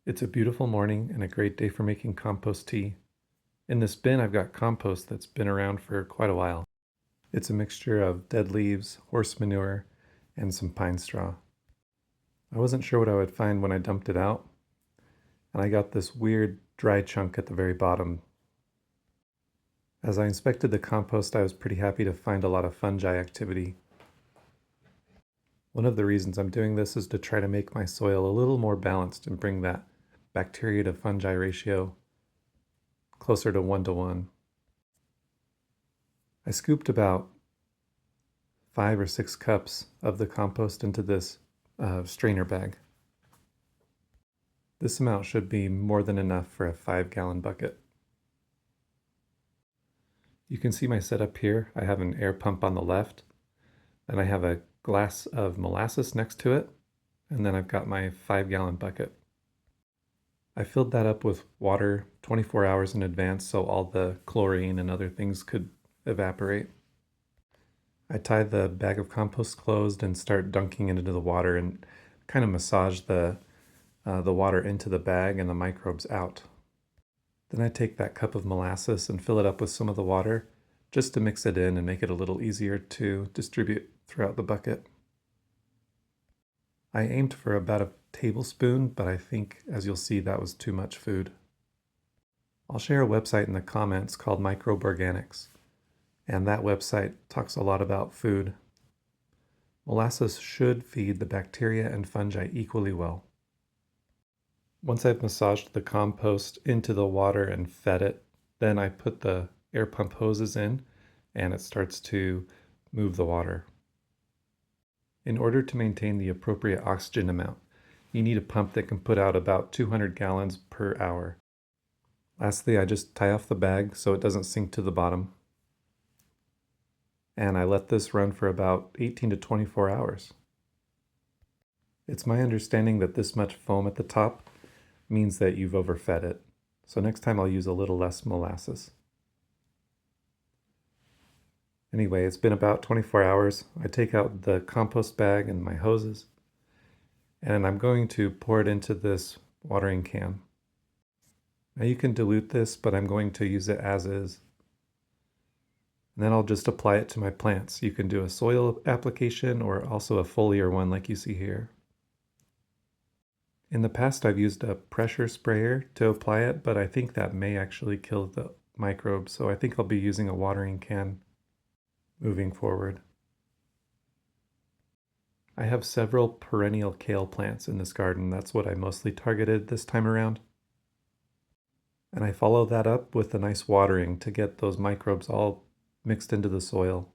It's a beautiful morning and a great day for making compost tea. In this bin, I've got compost that's been around for quite a while. It's a mixture of dead leaves, horse manure, and some pine straw. I wasn't sure what I would find when I dumped it out, and I got this weird dry chunk at the very bottom. As I inspected the compost, I was pretty happy to find a lot of fungi activity. One of the reasons I'm doing this is to try to make my soil a little more balanced and bring that bacteria to fungi ratio closer to 1 to 1. I scooped about 5 or 6 cups of the compost into this strainer bag. This amount should be more than enough for a 5-gallon bucket. You can see my setup here. I have an air pump on the left, and I have a glass of molasses next to it, and then I've got my 5-gallon bucket. I filled that up with water 24 hours in advance so all the chlorine and other things could evaporate. I tie the bag of compost closed and start dunking it into the water and kind of massage the water into the bag and the microbes out. Then I take that cup of molasses and fill it up with some of the water just to mix it in and make it a little easier to distribute throughout the bucket. I aimed for about a tablespoon, but I think, as you'll see, that was too much food. I'll share a website in the comments called Microbe Organics, and that website talks a lot about food. Molasses should feed the bacteria and fungi equally well. Once I've massaged the compost into the water and fed it, then I put the air pump hoses in and it starts to move the water. In order to maintain the appropriate oxygen amount, you need a pump that can put out about 200 gallons per hour. Lastly, I just tie off the bag so it doesn't sink to the bottom. And I let this run for about 18 to 24 hours. It's my understanding that this much foam at the top means that you've overfed it. So next time I'll use a little less molasses. Anyway, it's been about 24 hours. I take out the compost bag and my hoses, and I'm going to pour it into this watering can. Now you can dilute this, but I'm going to use it as is. And then I'll just apply it to my plants. You can do a soil application or also a foliar one like you see here. In the past, I've used a pressure sprayer to apply it, but I think that may actually kill the microbes, so I think I'll be using a watering can moving forward. I have several perennial kale plants in this garden. That's what I mostly targeted this time around. And I follow that up with a nice watering to get those microbes all mixed into the soil.